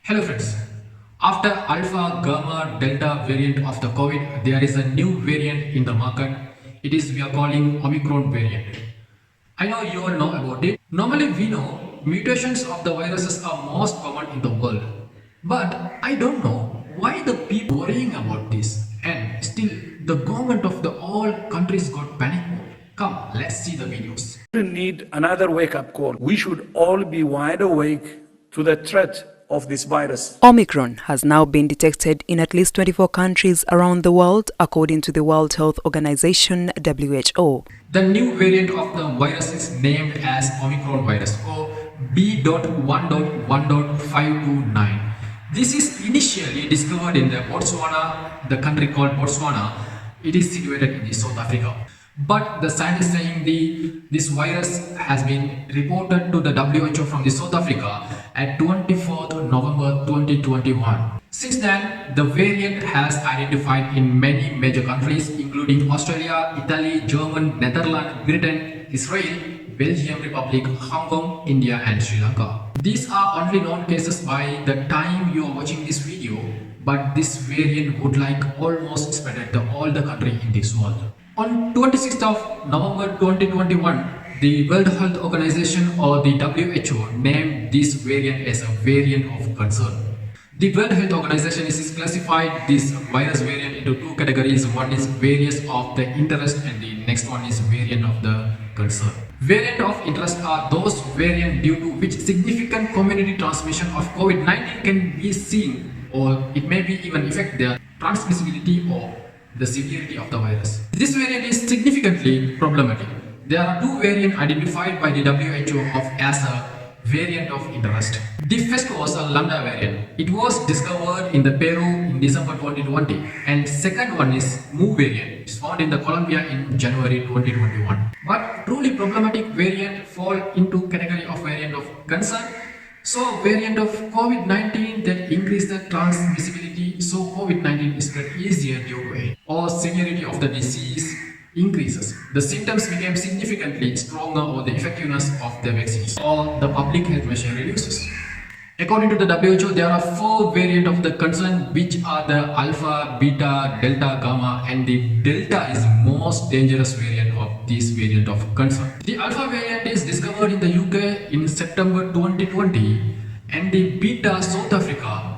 Hello friends. After Alpha, Gamma, Delta variant of the COVID, there is a new variant in the market. It is we are calling Omicron variant. I know you all know about it. Normally we know mutations of the viruses are most common in the world. But I don't know why the people worrying about this and still the government of the all countries got panic mode. Come, let's see the videos. We need another wake-up call. We should all be wide awake to the threat of this virus. Omicron has now been detected in at least 24 countries around the world, according to the World Health Organization (WHO). The new variant of the virus is named as Omicron virus or B.1.1.529. This is initially discovered in the Botswana, the country called Botswana. It is situated in South Africa. But the scientists saying this virus has been reported to the WHO from the South Africa at 24th November 2021. Since then, the variant has identified in many major countries including Australia, Italy, Germany, Netherlands, Britain, Israel, Belgium Republic, Hong Kong, India and Sri Lanka. These are only known cases by the time you are watching this video, but this variant would like almost spread at all the country in this world. On 26th of November 2021, the World Health Organization or the WHO named this variant as a variant of concern. The World Health Organization is classified this virus variant into two categories. One is variants of the interest and the next one is variant of the concern. Variant of interest are those variants due to which significant community transmission of COVID-19 can be seen, or it may be even affect their transmissibility or the severity of the virus. This variant is significantly problematic. There are two variants identified by the WHO as a variant of interest. The first was a Lambda variant. It was discovered in the Peru in December 2020, and second one is Mu variant. It's found in the Colombia in January 2021. But truly problematic variant fall into category of variant of concern. So variant of COVID-19 that increase the transmissibility, so COVID-19 is spread easier due to it, or severity of the disease increases. The symptoms became significantly stronger or the effectiveness of the vaccines, or the public health measure reduces. According to the WHO, there are four variants of the concern, which are the Alpha, Beta, Delta, Gamma, and the Delta is most dangerous variant of this variant of concern. The Alpha variant is discovered in the UK in September 2020, and the Beta South Africa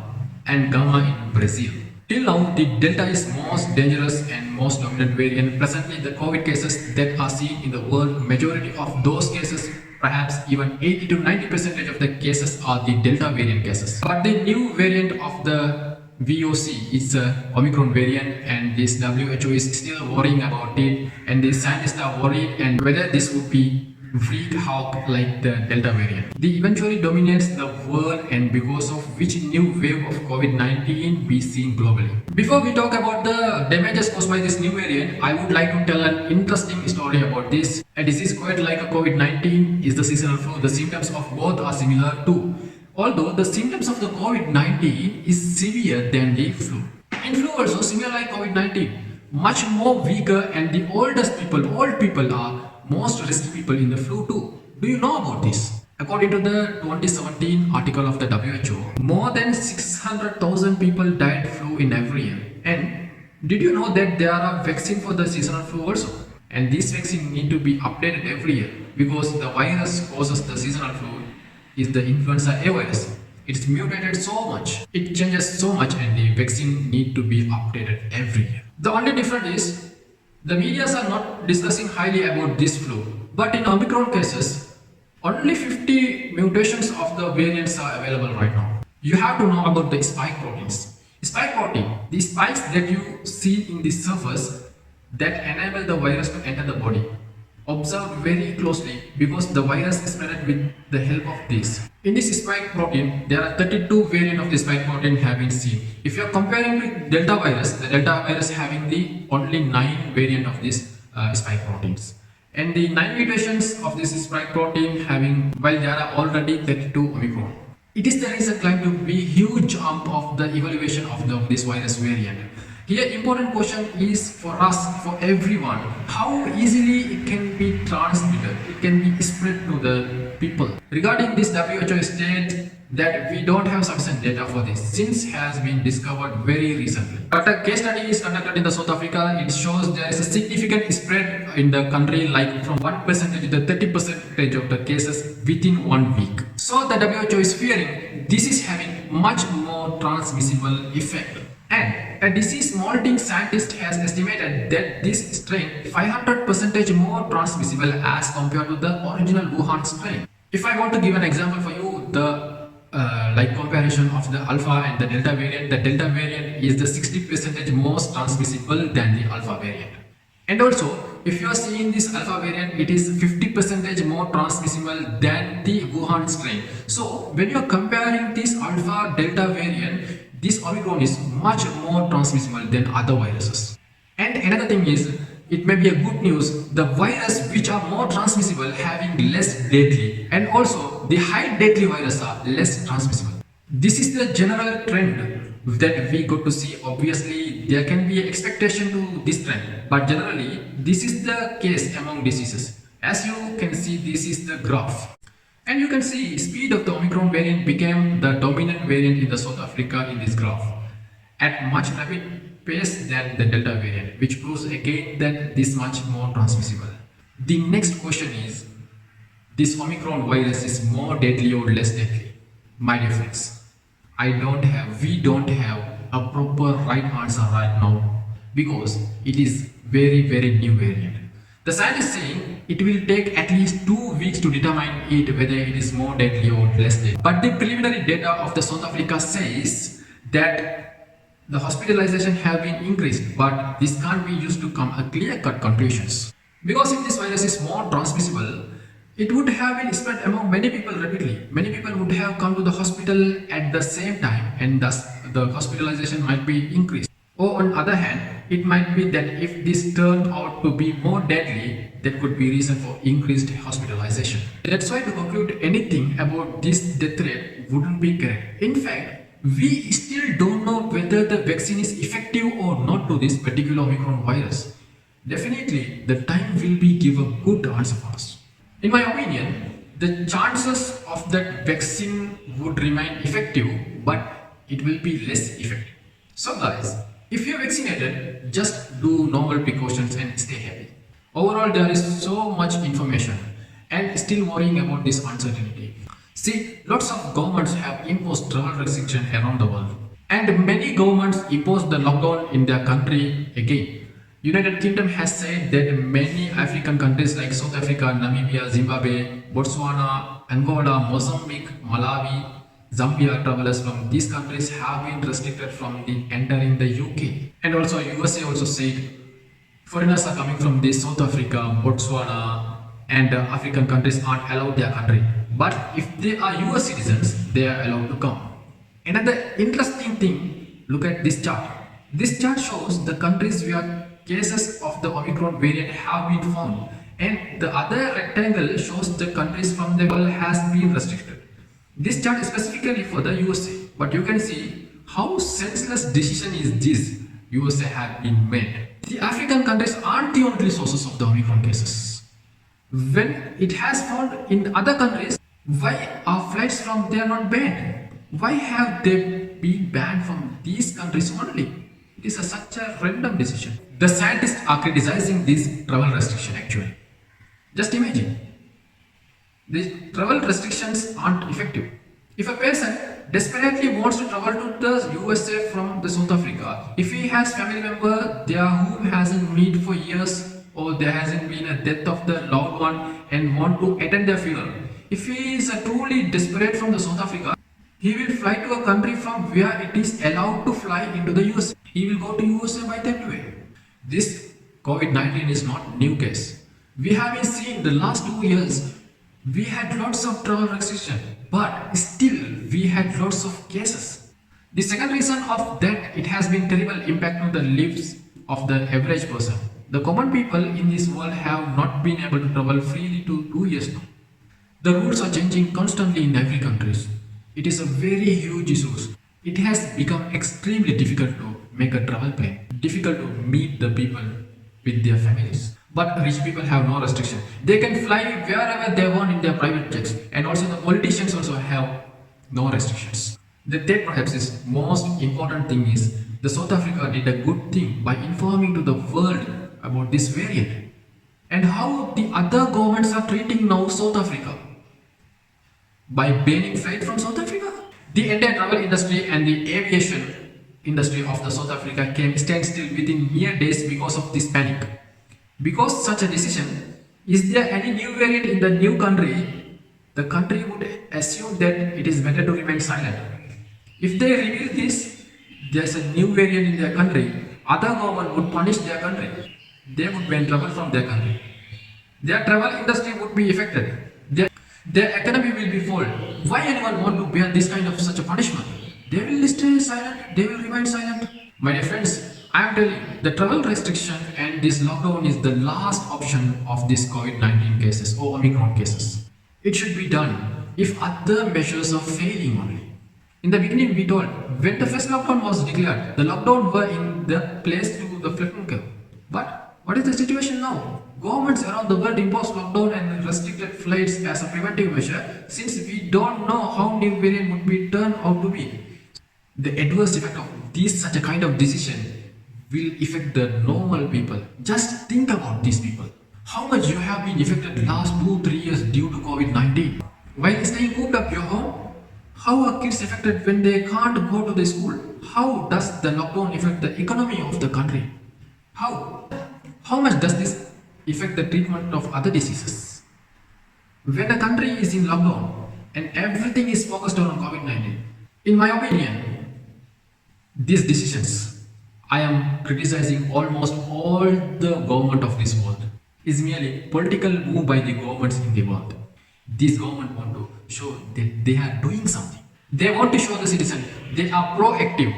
and Gamma in Brazil. Till now, the Delta is most dangerous and most dominant variant. Presently, the COVID cases that are seen in the world, majority of those cases, perhaps even 80 to 90% of the cases are the Delta variant cases. But the new variant of the VOC is a Omicron variant, and this WHO is still worrying about it, and the scientists are worried and whether this would be freak hawk like the Delta variant. The eventually dominates the world, and because of which new wave of COVID-19 be seen globally. Before we talk about the damages caused by this new variant, I would like to tell an interesting story about this. A disease quite like a COVID-19 is the seasonal flu. The symptoms of both are similar too, although the symptoms of the COVID-19 is severe than the flu. In flu also similar like COVID-19, much more weaker, and the oldest people, old people are most risky people in the flu too. Do you know about this? According to the 2017 article of the WHO, more than 600,000 people died flu in every year. And did you know that there are vaccine for the seasonal flu also? And this vaccine need to be updated every year because the virus causes the seasonal flu is the influenza A virus. It's mutated so much, it changes so much, and the vaccine need to be updated every year. The only difference is the medias are not discussing highly about this flu, but in Omicron cases, only 50 mutations of the variants are available right now. You have to know about the spike proteins. Spike protein, the spikes that you see in the surface that enable the virus to enter the body. Observe very closely because the virus is spread with the help of this. In this spike protein, there are 32 variants of the spike protein have been seen. If you are comparing with Delta virus, the Delta virus having the only 9 variant of this spike proteins. And the 9 mutations of this spike protein having, while there are already 32 Omicron. It is the reason claimed to be huge jump of the evaluation of this virus variant. Here important question is for us, for everyone, how easily it can be transmitted, it can be spread to the people. Regarding this, WHO state that we don't have sufficient data for this since has been discovered very recently. But a case study is conducted in the South Africa. It shows there is a significant spread in the country, like from 1% to the 30% of the cases within 1 week. So the WHO is fearing this is having much more transmissible effect. And a disease monitoring scientist has estimated that this strain 500% more transmissible as compared to the original Wuhan strain. If I want to give an example for you, the comparison of the alpha and the delta variant is the 60% most transmissible than the alpha variant. And also, if you are seeing this alpha variant, it is 50% more transmissible than the Wuhan strain. So when you are comparing this alpha delta variant, this Omicron is much more transmissible than other viruses. And another thing is, it may be a good news, the virus which are more transmissible having less deadly, and also the high deadly virus are less transmissible. This is the general trend that we got to see. Obviously there can be expectation to this trend, but generally this is the case among diseases. As you can see, this is the graph, and you can see speed of the Omicron variant became the dominant variant in the South Africa in this graph at much rapid pace than the Delta variant, which proves again that this much more transmissible. The next question is, this Omicron virus is more deadly or less deadly? My dear friends, we don't have a proper right answer right now because it is very new variant. The scientists saying it will take at least 2 weeks to determine whether it is more deadly or less deadly. But the preliminary data of the South Africa says that the hospitalization have been increased, but this can't be used to come a clear-cut conclusions. Because if this virus is more transmissible, it would have been spread among many people rapidly. Many people would have come to the hospital at the same time, and thus the hospitalization might be increased. Or on the other hand, it might be that if this turned out to be more deadly, that could be reason for increased hospitalization. That's why to conclude anything about this death rate wouldn't be correct. In fact, we still don't know whether the vaccine is effective or not to this particular Omicron virus. Definitely, the time will be give a good answer for us. In my opinion, the chances of that vaccine would remain effective, but it will be less effective. So guys, if you're vaccinated, just do normal precautions and stay happy. Overall, there is so much information and still worrying about this uncertainty. See, lots of governments have imposed travel restrictions around the world, and many governments imposed the lockdown in their country again. United Kingdom has said that many African countries like South Africa, Namibia, Zimbabwe, Botswana, Angola, Mozambique, Malawi, Zambia travelers from these countries have been restricted from entering the UK. And also USA also said foreigners are coming from this South Africa, Botswana and African countries aren't allowed their country. But if they are US citizens, they are allowed to come. Another interesting thing, look at this chart. This chart shows the countries where cases of the Omicron variant have been found, and the other rectangle shows the countries from the world has been restricted. This chart is specifically for the USA, but you can see how senseless decision is this USA have been made. The African countries aren't the only sources of the Omicron cases. When it has found in other countries, why are flights from there not banned? Why have they been banned from these countries only? It is such a random decision. The scientists are criticizing this travel restriction actually. Just imagine, the travel restrictions aren't effective. If a person desperately wants to travel to the USA from the South Africa, if he has family member there who hasn't met for years, or there hasn't been a death of the loved one and want to attend their funeral, if he is truly desperate from the South Africa, he will fly to a country from where it is allowed to fly into the USA. He will go to USA by that way. This COVID-19 is not new case. We have been seeing the last 2 years, we had lots of travel restriction, but still we had lots of cases. The second reason of that, it has been terrible impact on the lives of the average person. The common people in this world have not been able to travel freely to 2 years now. The rules are changing constantly in every country. It is a very huge issue. It has become extremely difficult to make a travel plan, difficult to meet the people with their families. But rich people have no restriction. They can fly wherever they want in their private jets. And also the politicians also have no restrictions. The third, perhaps, is most important thing is the South Africa did a good thing by informing to the world about this variant and how the other governments are treating now South Africa by banning flight from South Africa. The entire travel industry and the aviation industry of the South Africa came standstill within mere days because of this panic. Because such a decision, is there any new variant in the new country, the country would assume that it is better to remain silent. If they reveal this, there's a new variant in their country, other government would punish their country. They would ban travel from their country. Their travel industry would be affected. Their economy will be full. Why anyone want to bear this kind of such a punishment? They will stay silent, they will remain silent. My dear friends, I am telling you, the travel restriction and this lockdown is the last option of these COVID-19 cases or Omicron cases. It should be done if other measures are failing only. In the beginning we told, when the first lockdown was declared, the lockdown were in the place to the flattened curve. But what is the situation now? Governments around the world imposed lockdown and restricted flights as a preventive measure since we don't know how new variant would be turned out to be. The adverse effect of this such a kind of decision will affect the normal people. Just think about these people. How much you have been affected last 2-3 years due to COVID-19? While staying cooped up your home? How are kids affected when they can't go to the school? How does the lockdown affect the economy of the country? How? How much does this affect the treatment of other diseases? When a country is in lockdown and everything is focused on COVID-19, in my opinion, these decisions, I am criticizing almost all the government of this world, is merely political move by the governments in the world. These governments want to show that they are doing something. They want to show the citizen they are proactive,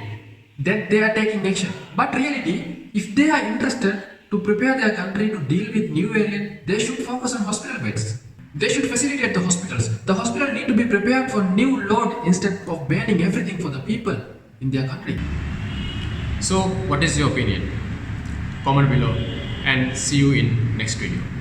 that they are taking action. But reality, if they are interested to prepare their country to deal with new variant, they should focus on hospital beds. They should facilitate the hospitals. The hospital need to be prepared for new load instead of banning everything for the people in their country. So, what is your opinion? Comment below and see you in next video.